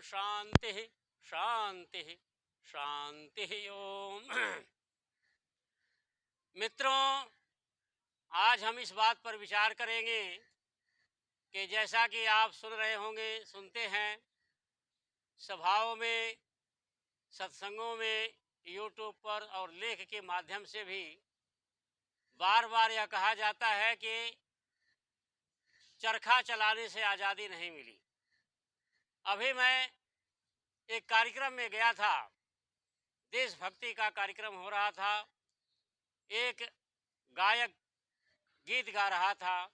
शांति शांति शांति ओम। मित्रों, आज हम इस बात पर विचार करेंगे कि जैसा कि आप सुन रहे होंगे, सुनते हैं सभाओं में, सत्संगों में, यूट्यूब पर और लेख के माध्यम से भी बार बार यह कहा जाता है कि चरखा चलाने से आज़ादी नहीं मिली। अभी मैं एक कार्यक्रम में गया था, देशभक्ति का कार्यक्रम हो रहा था। एक गायक गीत गा रहा था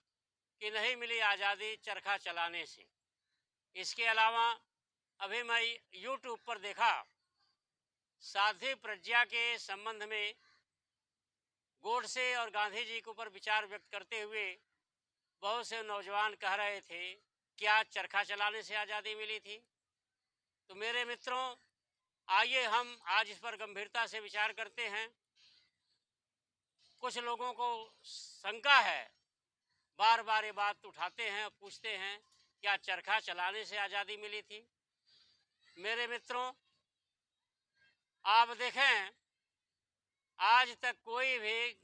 कि नहीं मिली आज़ादी चरखा चलाने से। इसके अलावा अभी मैं यूट्यूब पर देखा, साध्वी प्रज्ञा के संबंध में गोडसे और गांधी जी के ऊपर विचार व्यक्त करते हुए बहुत से नौजवान कह रहे थे, क्या चरखा चलाने से आज़ादी मिली थी? तो मेरे मित्रों, आइए हम आज इस पर गंभीरता से विचार करते हैं। कुछ लोगों को शंका है, बार बार ये बात उठाते हैं, पूछते हैं क्या चरखा चलाने से आज़ादी मिली थी? मेरे मित्रों, आप देखें, आज तक कोई भी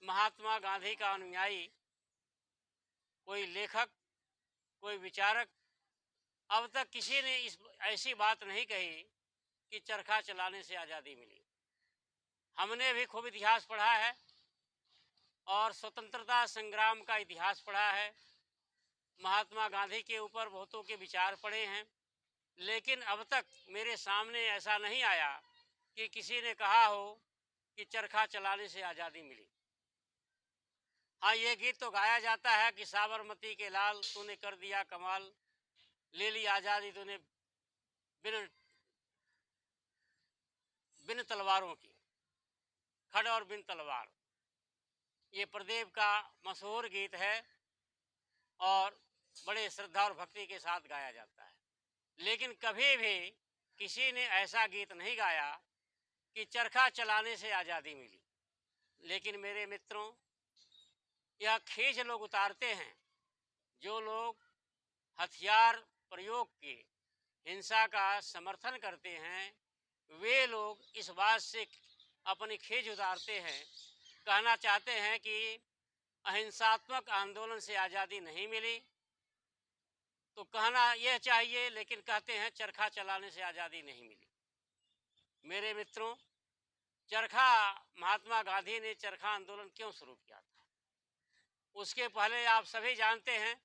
महात्मा गांधी का अनुयायी, कोई लेखक, कोई विचारक अब तक किसी ने ऐसी बात नहीं कही कि चरखा चलाने से आज़ादी मिली। हमने भी खूब इतिहास पढ़ा है और स्वतंत्रता संग्राम का इतिहास पढ़ा है, महात्मा गांधी के ऊपर बहुतों के विचार पढ़े हैं, लेकिन अब तक मेरे सामने ऐसा नहीं आया कि किसी ने कहा हो कि चरखा चलाने से आज़ादी मिली। हाँ, ये गीत तो गाया जाता है कि साबरमती के लाल तूने कर दिया कमाल, ले ली आज़ादी तूने बिन बिन तलवारों की, खड़ और बिन तलवार। ये प्रदेव का मशहूर गीत है और बड़े श्रद्धा और भक्ति के साथ गाया जाता है। लेकिन कभी भी किसी ने ऐसा गीत नहीं गाया कि चरखा चलाने से आज़ादी मिली। लेकिन मेरे मित्रों, यह खींच लोग उतारते हैं, जो लोग हथियार प्रयोग के हिंसा का समर्थन करते हैं, वे लोग इस बात से अपनी खींच उतारते हैं, कहना चाहते हैं कि अहिंसात्मक आंदोलन से आज़ादी नहीं मिली। तो कहना यह चाहिए, लेकिन कहते हैं चरखा चलाने से आज़ादी नहीं मिली। मेरे मित्रों, चरखा, महात्मा गांधी ने चरखा आंदोलन क्यों शुरू किया था? उसके पहले आप सभी जानते हैं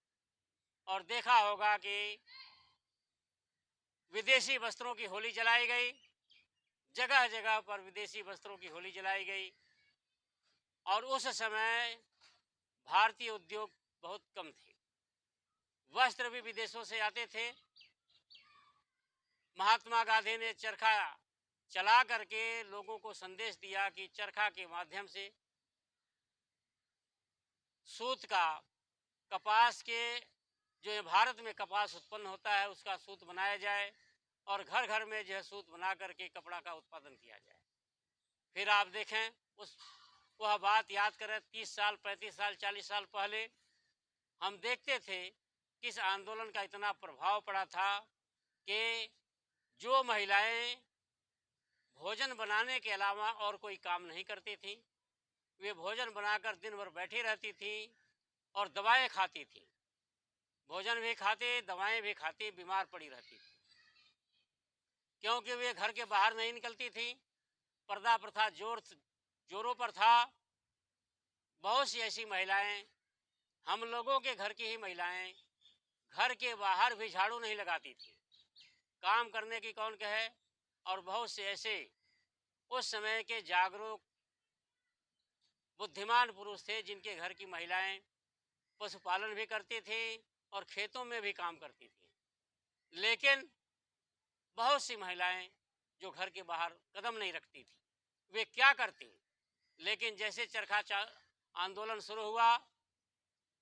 और देखा होगा कि विदेशी वस्त्रों की होली जलाई गई, जगह जगह पर विदेशी वस्त्रों की होली जलाई गई। और उस समय भारतीय उद्योग बहुत कम थे, वस्त्र भी विदेशों से आते थे। महात्मा गांधी ने चरखा चला करके लोगों को संदेश दिया कि चरखा के माध्यम से सूत का, कपास के, जो भारत में कपास उत्पन्न होता है उसका सूत बनाया जाए और घर घर में जो है सूत बना करके कपड़ा का उत्पादन किया जाए। फिर आप देखें, वह बात याद करें, 30 साल, 35 साल, 40 साल पहले हम देखते थे कि इस आंदोलन का इतना प्रभाव पड़ा था कि जो महिलाएं भोजन बनाने के अलावा और कोई काम नहीं करती थी, वे भोजन बनाकर दिन भर बैठी रहती थी और दवाएं खाती थी। भोजन भी खाती, दवाएं भी खाती, बीमार पड़ी रहती थी, क्योंकि वे घर के बाहर नहीं निकलती थी। पर्दा प्रथा जोरों पर था। बहुत सी ऐसी महिलाएं, हम लोगों के घर की ही महिलाएं, घर के बाहर भी झाड़ू नहीं लगाती थी, काम करने की कौन कहे। और बहुत से ऐसे उस समय के जागरूक बुद्धिमान पुरुष थे जिनके घर की महिलाएं पशुपालन भी करती थी और खेतों में भी काम करती थी। लेकिन बहुत सी महिलाएं जो घर के बाहर कदम नहीं रखती थी, वे क्या करती? लेकिन जैसे चरखा आंदोलन शुरू हुआ,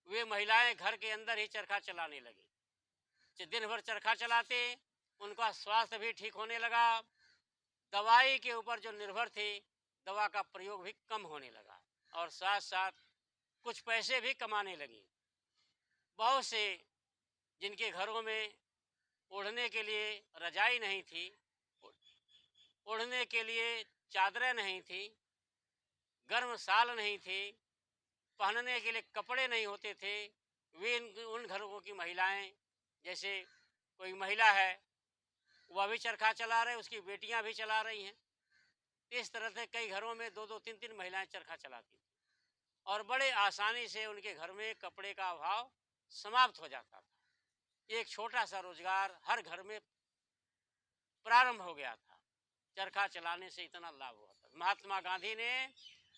वे महिलाएं घर के अंदर ही चरखा चलाने लगी। दिन भर चरखा चलाते, उनका स्वास्थ्य भी ठीक होने लगा। दवाई के ऊपर जो निर्भर थे, दवा का प्रयोग भी कम होने लगा और साथ साथ कुछ पैसे भी कमाने लगी। बहुत से जिनके घरों में ओढ़ने के लिए रजाई नहीं थी, ओढ़ने के लिए चादरें नहीं थी, गर्म साल नहीं थे, पहनने के लिए कपड़े नहीं होते थे। वे उन घरों की महिलाएं, जैसे कोई महिला है वह भी चरखा चला रहे, उसकी बेटियां भी चला रही हैं। इस तरह से कई घरों में दो दो तीन तीन महिलाएं चरखा चलाती थी और बड़े आसानी से उनके घर में कपड़े का अभाव समाप्त हो जाता था। एक छोटा सा रोजगार हर घर में प्रारंभ हो गया था। चरखा चलाने से इतना लाभ हुआ था। महात्मा गांधी ने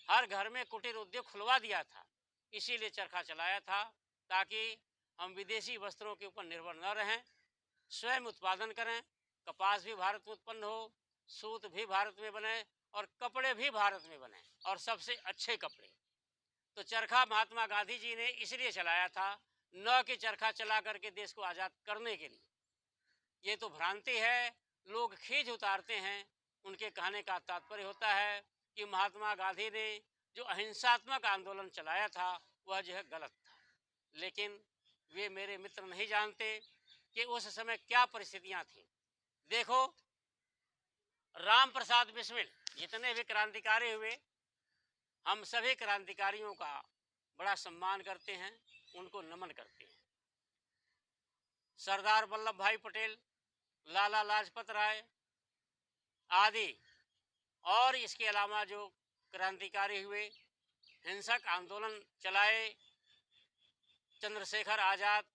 हर घर में कुटीर उद्योग खुलवा दिया था, इसीलिए चरखा चलाया था, ताकि हम विदेशी वस्त्रों के ऊपर निर्भर न रहें, स्वयं उत्पादन करें। कपास भी भारत में उत्पन्न हो, सूत भी भारत में बने और कपड़े भी भारत में बने, और सबसे अच्छे कपड़े। तो चरखा महात्मा गांधी जी ने इसलिए चलाया था, न कि चरखा चला करके देश को आज़ाद करने के लिए। ये तो भ्रांति है, लोग खींच उतारते हैं। उनके कहने का तात्पर्य होता है कि महात्मा गांधी ने जो अहिंसात्मक आंदोलन चलाया था वह जो है गलत था। लेकिन वे मेरे मित्र नहीं जानते कि उस समय क्या परिस्थितियां थी। देखो, राम प्रसाद बिस्मिल, जितने भी क्रांतिकारी हुए, हम सभी क्रांतिकारियों का बड़ा सम्मान करते हैं, उनको नमन करते हैं। सरदार वल्लभ भाई पटेल, लाला लाजपत राय आदि, और इसके अलावा जो क्रांतिकारी हुए, हिंसक आंदोलन चलाए, चंद्रशेखर आज़ाद,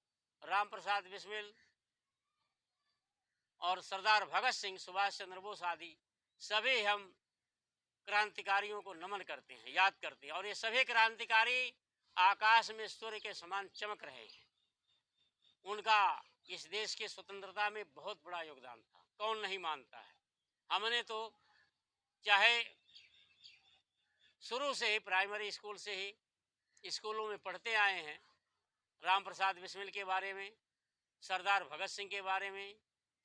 राम प्रसाद बिस्मिल और सरदार भगत सिंह, सुभाष चंद्र बोस आदि, सभी हम क्रांतिकारियों को नमन करते हैं, याद करते हैं। और ये सभी क्रांतिकारी आकाश में सूर्य के समान चमक रहे हैं। उनका इस देश की स्वतंत्रता में बहुत बड़ा योगदान था, कौन नहीं मानता है। हमने तो चाहे शुरू से ही, प्राइमरी स्कूल से ही स्कूलों में पढ़ते आए हैं, राम प्रसाद बिस्मिल के बारे में, सरदार भगत सिंह के बारे में,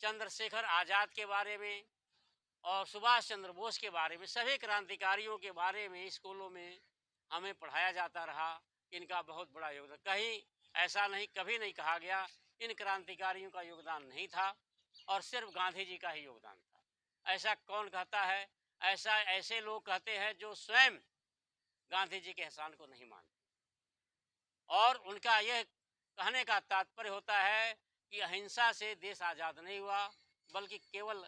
चंद्रशेखर आज़ाद के बारे में और सुभाष चंद्र बोस के बारे में। सभी क्रांतिकारियों के बारे में स्कूलों में हमें पढ़ाया जाता रहा। इनका बहुत बड़ा योगदान, कहीं ऐसा नहीं, कभी नहीं कहा गया इन क्रांतिकारियों का योगदान नहीं था और सिर्फ गांधी जी का ही योगदान था। ऐसा कौन कहता है? ऐसे लोग कहते हैं जो स्वयं गांधी जी के एहसान को नहीं मानते। और उनका यह कहने का तात्पर्य होता है कि अहिंसा से देश आज़ाद नहीं हुआ, बल्कि केवल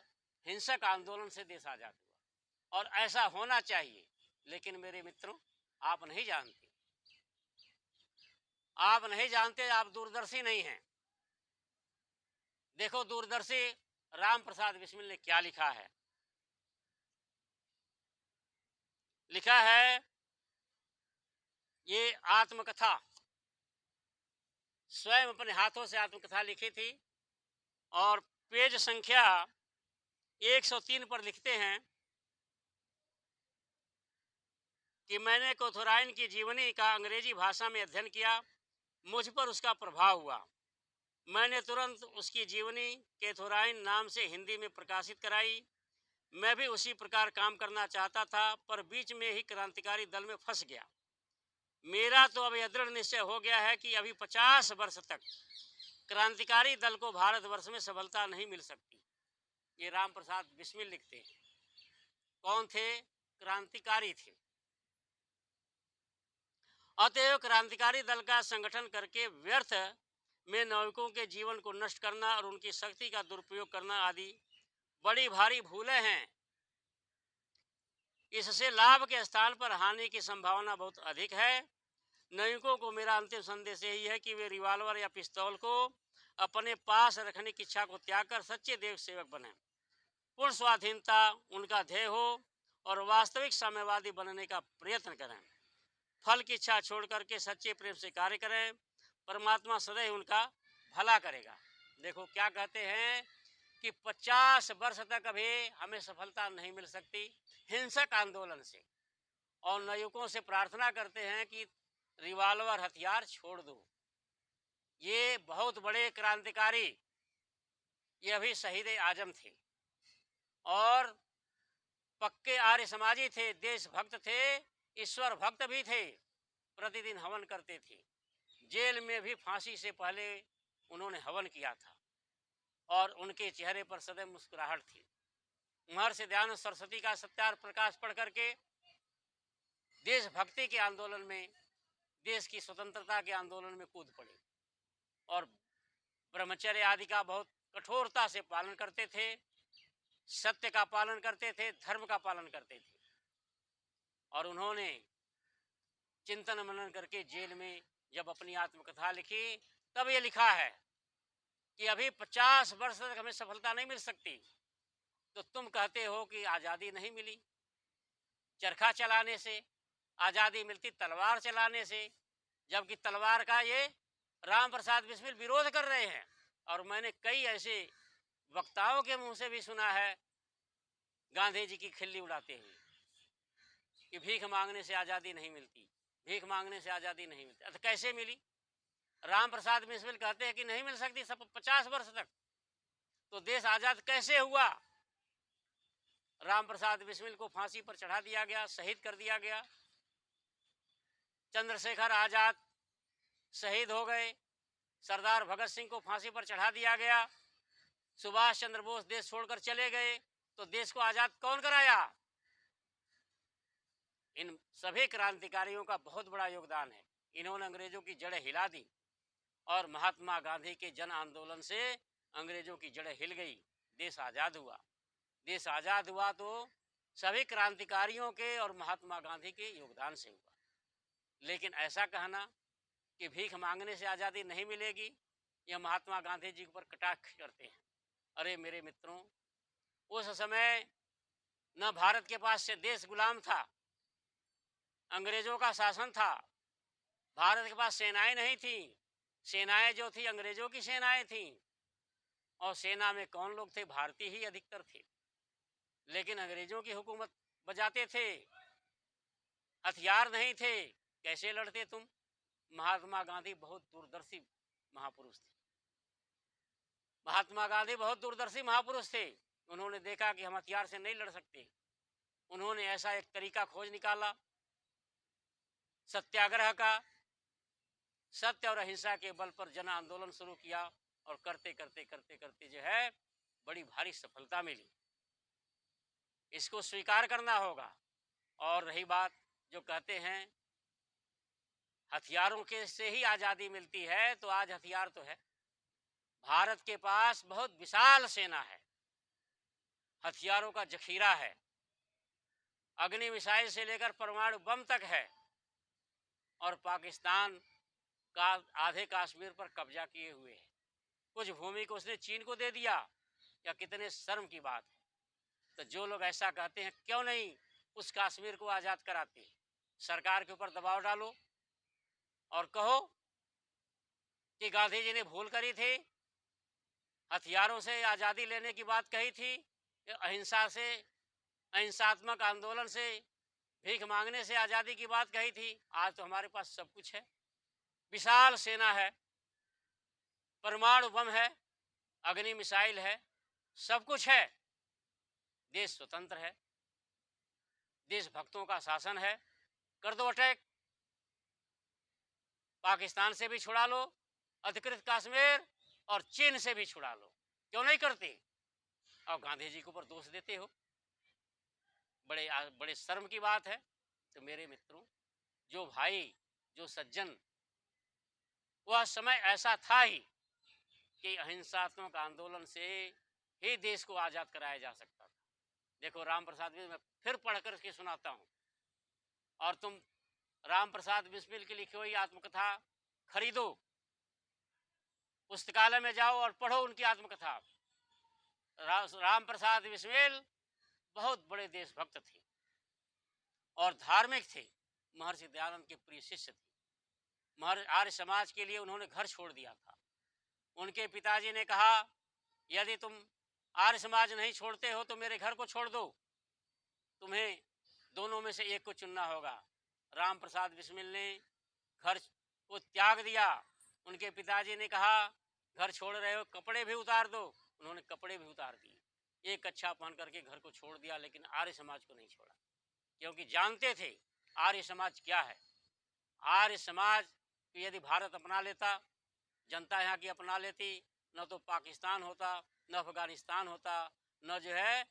हिंसक आंदोलन से देश आज़ाद हुआ, और ऐसा होना चाहिए। लेकिन मेरे मित्रों, आप नहीं जानते, आप दूरदर्शी नहीं हैं। देखो, दूरदर्शी राम प्रसाद बिस्मिल ने क्या लिखा है। लिखा है ये आत्मकथा, स्वयं अपने हाथों से आत्मकथा लिखी थी, और पेज संख्या 103 पर लिखते हैं कि मैंने कोथुराइन की जीवनी का अंग्रेजी भाषा में अध्ययन किया, मुझ पर उसका प्रभाव हुआ। मैंने तुरंत उसकी जीवनी केथुराइन नाम से हिंदी में प्रकाशित कराई। मैं भी उसी प्रकार काम करना चाहता था, पर बीच में ही क्रांतिकारी दल में फंस गया। मेरा तो अब यह दृढ़ निश्चय हो गया है कि अभी 50 वर्ष तक क्रांतिकारी दल को भारतवर्ष में सफलता नहीं मिल सकती। ये राम प्रसाद बिस्मिल लिखते हैं। कौन थे? क्रांतिकारी थे। अतएव क्रांतिकारी दल का संगठन करके व्यर्थ में नाविकों के जीवन को नष्ट करना और उनकी शक्ति का दुरुपयोग करना आदि बड़ी भारी भूलें हैं। इससे लाभ के स्थान पर हानि की संभावना बहुत अधिक है। नाविकों को मेरा अंतिम संदेश यही है कि वे रिवॉल्वर या पिस्तौल को अपने पास रखने की इच्छा को त्याग कर सच्चे देश सेवक बने। पूर्ण स्वाधीनता उनका ध्येय हो और वास्तविक साम्यवादी बनने का प्रयत्न करें। फल की इच्छा छोड़ करके सच्चे प्रेम से कार्य करें। परमात्मा सदैव उनका भला करेगा। देखो क्या कहते हैं कि 50 वर्ष तक अभी हमें सफलता नहीं मिल सकती हिंसक आंदोलन से, और नायकों से प्रार्थना करते हैं कि रिवॉल्वर हथियार छोड़ दो। ये बहुत बड़े क्रांतिकारी, ये अभी शहीद आजम थे और पक्के आर्य समाजी थे, देशभक्त थे, ईश्वर भक्त भी थे, प्रतिदिन हवन करते थे। जेल में भी फांसी से पहले उन्होंने हवन किया था और उनके चेहरे पर सदैव मुस्कुराहट थी। महर्षि दयानंद सरस्वती का सत्यार प्रकाश पढ़ करके देशभक्ति के आंदोलन में, देश की स्वतंत्रता के आंदोलन में कूद पड़े और ब्रह्मचर्य आदि का बहुत कठोरता से पालन करते थे, सत्य का पालन करते थे, धर्म का पालन करते थे। और उन्होंने चिंतन मनन करके जेल में जब अपनी आत्मकथा लिखी, तब ये लिखा है कि अभी 50 वर्ष तक हमें सफलता नहीं मिल सकती, तो तुम कहते हो कि आज़ादी नहीं मिली। चरखा चलाने से आज़ादी मिलती, तलवार चलाने से, जबकि तलवार का ये राम प्रसाद बिस्मिल विरोध कर रहे हैं। और मैंने कई ऐसे वक्ताओं के मुंह से भी सुना है गांधी जी की खिल्ली उड़ाते हुए कि भीख मांगने से आज़ादी नहीं मिलती, भीख मांगने से आज़ादी नहीं मिलती। तो कैसे मिली? राम प्रसाद बिस्मिल कहते हैं कि नहीं मिल सकती सब 50 वर्ष तक, तो देश आज़ाद कैसे हुआ? राम प्रसाद बिस्मिल को फांसी पर चढ़ा दिया गया, शहीद कर दिया गया। चंद्रशेखर आज़ाद शहीद हो गए, सरदार भगत सिंह को फांसी पर चढ़ा दिया गया, सुभाष चंद्र बोस देश छोड़कर चले गए, तो देश को आज़ाद कौन कराया? इन सभी क्रांतिकारियों का बहुत बड़ा योगदान है। इन्होंने अंग्रेजों की जड़ें हिला दी और महात्मा गांधी के जन आंदोलन से अंग्रेजों की जड़ें हिल गई, देश आज़ाद हुआ। देश आज़ाद हुआ तो सभी क्रांतिकारियों के और महात्मा गांधी के योगदान से हुआ। लेकिन ऐसा कहना कि भीख मांगने से आज़ादी नहीं मिलेगी, यह महात्मा गांधी जी पर कटाक्ष करते हैं। अरे मेरे मित्रों, उस समय न भारत के पास से देश गुलाम था, अंग्रेजों का शासन था, भारत के पास सेनाएं नहीं थी। सेनाएं जो थी अंग्रेजों की सेनाएं थी, और सेना में कौन लोग थे? भारतीय ही अधिकतर थे। लेकिन अंग्रेजों की हुकूमत बजाते थे, हथियार नहीं थे, कैसे लड़ते तुम? महात्मा गांधी बहुत दूरदर्शी महापुरुष थे। महात्मा गांधी बहुत दूरदर्शी महापुरुष थे। उन्होंने देखा कि हम हथियार से नहीं लड़ सकते। उन्होंने ऐसा एक तरीका खोज निकाला सत्याग्रह का। सत्य और अहिंसा के बल पर जन आंदोलन शुरू किया और करते करते करते करते जो है बड़ी भारी सफलता मिली। इसको स्वीकार करना होगा। और रही बात जो कहते हैं हथियारों के से ही आज़ादी मिलती है, तो आज हथियार तो है, भारत के पास बहुत विशाल सेना है, हथियारों का जखीरा है, अग्नि मिसाइल से लेकर परमाणु बम तक है, और पाकिस्तान का आधे कश्मीर पर कब्जा किए हुए है। कुछ भूमि को उसने चीन को दे दिया। या कितने शर्म की बात है। तो जो लोग ऐसा कहते हैं, क्यों नहीं उस कश्मीर को आज़ाद कराते? सरकार के ऊपर दबाव डालो और कहो कि गांधी जी ने भूल करी थी, हथियारों से आज़ादी लेने की बात कही थी, अहिंसा से, अहिंसात्मक आंदोलन से, भीख मांगने से आज़ादी की बात कही थी। आज तो हमारे पास सब कुछ है, विशाल सेना है, परमाणु बम है, अग्नि मिसाइल है, सब कुछ है, देश स्वतंत्र है, देशभक्तों का शासन है। कर दो अटैक, पाकिस्तान से भी छुड़ा लो अधिकृत कश्मीर, और चीन से भी छुड़ा लो। क्यों नहीं करते? और गांधी जी के ऊपर दोष देते हो, बड़े बड़े शर्म की बात है। तो मेरे मित्रों, जो भाई, जो सज्जन, वह समय ऐसा था ही कि अहिंसात्मक आंदोलन से ही देश को आज़ाद कराया जा सकता था। देखो राम प्रसाद बिस्मिल, मैं फिर पढ़ कर के सुनाता हूँ, और तुम राम प्रसाद बिस्मिल की लिखी हुई आत्मकथा खरीदो, पुस्तकालय में जाओ और पढ़ो उनकी आत्मकथा। राम प्रसाद बिस्मिल बहुत बड़े देशभक्त थे और धार्मिक थे, महर्षि दयानंद के प्रिय शिष्य थे। आर्य समाज के लिए उन्होंने घर छोड़ दिया था। उनके पिताजी ने कहा, यदि तुम आर्य समाज नहीं छोड़ते हो तो मेरे घर को छोड़ दो, तुम्हें दोनों में से एक को चुनना होगा। राम प्रसाद बिस्मिल ने घर को त्याग दिया। उनके पिताजी ने कहा, घर छोड़ रहे हो, कपड़े भी उतार दो। उन्होंने कपड़े भी उतार दिए, एक कच्छा पहन करके घर को छोड़ दिया, लेकिन आर्य समाज को नहीं छोड़ा, क्योंकि जानते थे आर्य समाज क्या है। आर्य समाज यदि भारत अपना लेता, जनता यहाँ की अपना लेती, न तो पाकिस्तान होता, न अफगानिस्तान होता, न जो है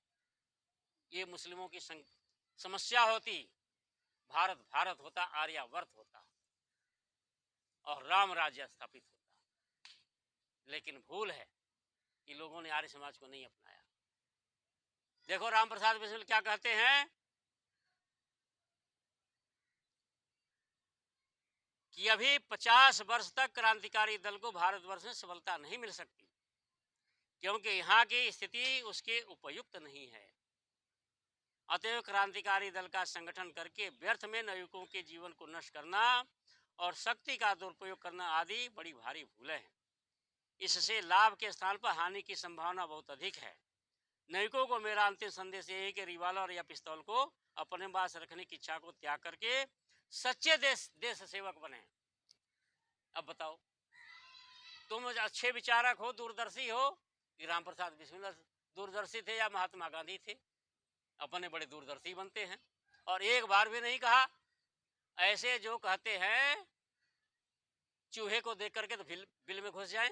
ये मुस्लिमों की समस्या होती। भारत भारत होता, आर्यावर्त होता और राम राज्य स्थापित होता। लेकिन भूल है कि लोगों ने आर्य समाज को नहीं अपनाया। देखो राम प्रसाद बिस्मिल क्या कहते हैं कि अभी 50 वर्ष तक क्रांतिकारी दल को भारतवर्ष में सफलता नहीं मिल सकती, क्योंकि यहाँ की स्थिति उसके उपयुक्त नहीं है। अतएव क्रांतिकारी दल का संगठन करके व्यर्थ में नवयुवकों के जीवन को नष्ट करना और शक्ति का दुरुपयोग करना आदि बड़ी भारी भूलें हैं। इससे लाभ के स्थान पर हानि की संभावना बहुत अधिक है। नवयुवकों को मेरा अंतिम संदेश यही है कि रिवाल्वर या पिस्तौल को अपने पास रखने की इच्छा को त्याग करके सच्चे देश सेवक बने। अब बताओ, तुम अच्छे विचारक हो, दूरदर्शी हो, कि राम प्रसाद बिस्मिल दूरदर्शी थे या महात्मा गांधी थे? अपने बड़े दूरदर्शी बनते हैं और एक बार भी नहीं कहा। ऐसे जो कहते हैं चूहे को देख करके तो बिल में घुस जाएं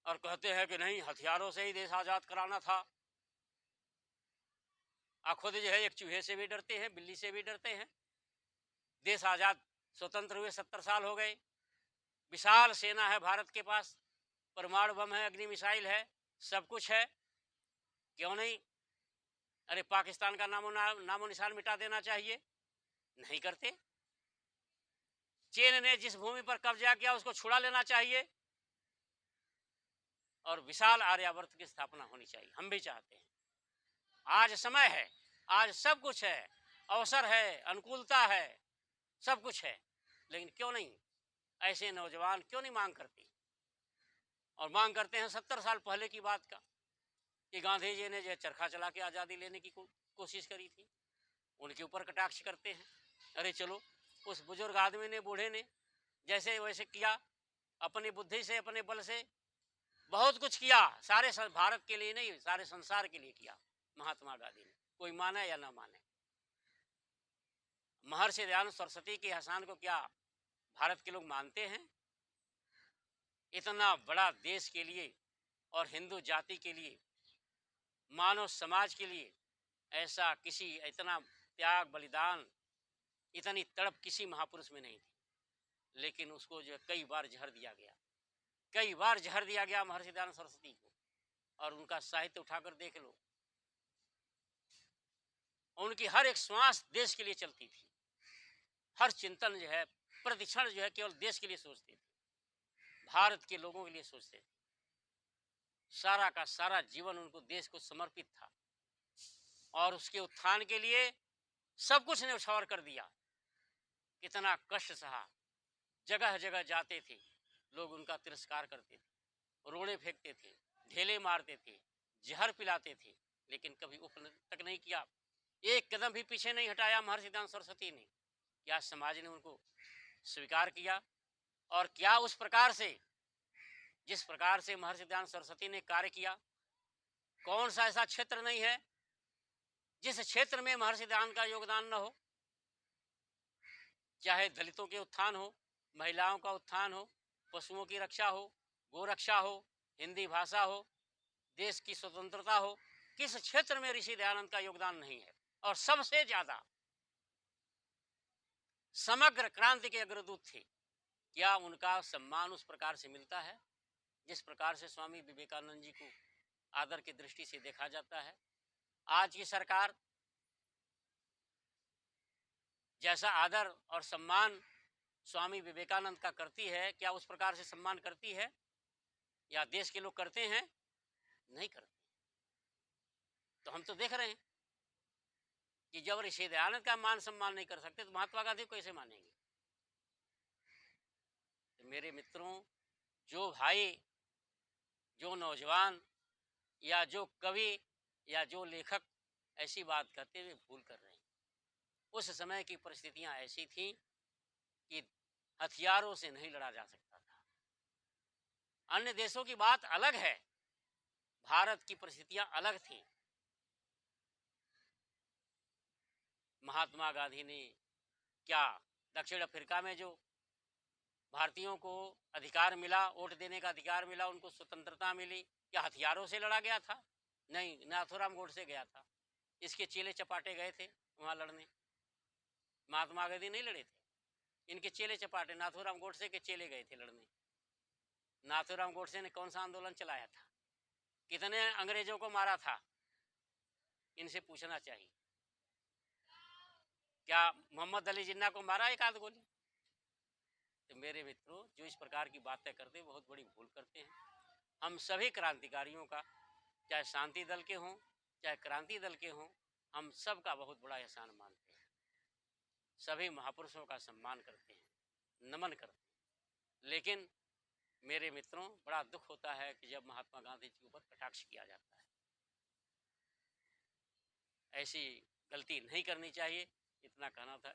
और कहते हैं कि नहीं, हथियारों से ही देश आजाद कराना था। खुद जो है एक चूहे से भी डरते हैं, बिल्ली से भी डरते हैं। देश आजाद स्वतंत्र हुए 70 साल हो गए, विशाल सेना है भारत के पास, परमाणु बम है, अग्नि मिसाइल है, सब कुछ है, क्यों नहीं? अरे पाकिस्तान का नामो निशान मिटा देना चाहिए, नहीं करते। चीन ने जिस भूमि पर कब्जा किया उसको छुड़ा लेना चाहिए और विशाल आर्यावर्त की स्थापना होनी चाहिए। हम भी चाहते हैं। आज समय है, आज सब कुछ है, अवसर है, अनुकूलता है, सब कुछ है, लेकिन क्यों नहीं ऐसे नौजवान क्यों नहीं मांग करते? और मांग करते हैं 70 साल पहले की बात का कि गांधी जी ने जो चरखा चला के आज़ादी लेने की कोशिश करी थी, उनके ऊपर कटाक्ष करते हैं। अरे चलो, उस बुजुर्ग आदमी ने, बूढ़े ने जैसे वैसे किया, अपनी बुद्धि से, अपने बल से बहुत कुछ किया, सारे भारत के लिए नहीं, सारे संसार के लिए किया महात्मा गांधी ने, कोई माने या ना माने। महर्षि दयानंद सरस्वती के एहसान को क्या भारत के लोग मानते हैं? इतना बड़ा देश के लिए और हिंदू जाति के लिए, मानव समाज के लिए ऐसा किसी, इतना त्याग बलिदान, इतनी तड़प किसी महापुरुष में नहीं थी। लेकिन उसको जो कई बार जहर दिया गया, कई बार जहर दिया गया महर्षि दयानंद सरस्वती को। और उनका साहित्य उठाकर देख लो, उनकी हर एक श्वास देश के लिए चलती थी, हर चिंतन जो है, प्रतिक्षण जो है, केवल देश के लिए सोचते थे, भारत के लोगों के लिए सोचते थे। सारा का सारा जीवन उनको देश को समर्पित था और उसके उत्थान के लिए सब कुछ न्यौछावर कर दिया। कितना कष्ट सहा, जगह जगह जाते थे, लोग उनका तिरस्कार करते थे, रोड़े फेंकते थे, ढेले मारते थे, जहर पिलाते थे, लेकिन कभी उफ तक नहीं किया, एक कदम भी पीछे नहीं हटाया महर्षि दयानंद सरस्वती ने। क्या समाज ने उनको स्वीकार किया? और क्या उस प्रकार से, जिस प्रकार से महर्षि दयानंद सरस्वती ने कार्य किया, कौन सा ऐसा क्षेत्र नहीं है जिस क्षेत्र में महर्षि दयानंद का योगदान न हो? चाहे दलितों के उत्थान हो, महिलाओं का उत्थान हो, पशुओं की रक्षा हो, गोरक्षा हो, हिंदी भाषा हो, देश की स्वतंत्रता हो, किस क्षेत्र में ऋषि दयानंद का योगदान नहीं है? और सबसे ज्यादा समग्र क्रांति के अग्रदूत थे। क्या उनका सम्मान उस प्रकार से मिलता है जिस प्रकार से स्वामी विवेकानंद जी को आदर की दृष्टि से देखा जाता है? आज की सरकार जैसा आदर और सम्मान स्वामी विवेकानंद का करती है, क्या उस प्रकार से सम्मान करती है? या देश के लोग करते हैं? नहीं करते। तो हम तो देख रहे हैं कि जब ऋषि दयानंद का मान सम्मान नहीं कर सकते तो महात्मा गांधी को कैसे मानेंगे? तो मेरे मित्रों, जो भाई, जो नौजवान या जो कवि या जो लेखक ऐसी बात कहते हुए भूल कर रहे हैं। उस समय की परिस्थितियां ऐसी थीं कि हथियारों से नहीं लड़ा जा सकता था। अन्य देशों की बात अलग है, भारत की परिस्थितियां अलग थीं। महात्मा गांधी ने क्या दक्षिण अफ्रीका में जो भारतीयों को अधिकार मिला, वोट देने का अधिकार मिला, उनको स्वतंत्रता मिली। क्या हथियारों से लड़ा गया था? नहीं, नाथूराम गोडसे गया था। इसके चेले चपाटे गए थे वहाँ लड़ने, महात्मा गांधी नहीं लड़े थे। इनके चेले चपाटे, नाथूराम गोडसे के चेले गए थे लड़ने। नाथूराम गोडसे ने कौन सा आंदोलन चलाया था? कितने अंग्रेजों को मारा था? इनसे पूछना चाहिए। क्या मोहम्मद अली जिन्ना को मारा एक आध गोली? तो मेरे मित्रों, जो इस प्रकार की बातें करते हैं बहुत बड़ी भूल करते हैं। हम सभी क्रांतिकारियों का, चाहे शांति दल के हों चाहे क्रांति दल के हों, हम सब का बहुत बड़ा एहसान मानते हैं। सभी महापुरुषों का सम्मान करते हैं, नमन करते हैं। लेकिन मेरे मित्रों, बड़ा दुख होता है कि जब महात्मा गांधी जी के ऊपर कटाक्ष किया जाता है। ऐसी गलती नहीं करनी चाहिए। इतना कहना था।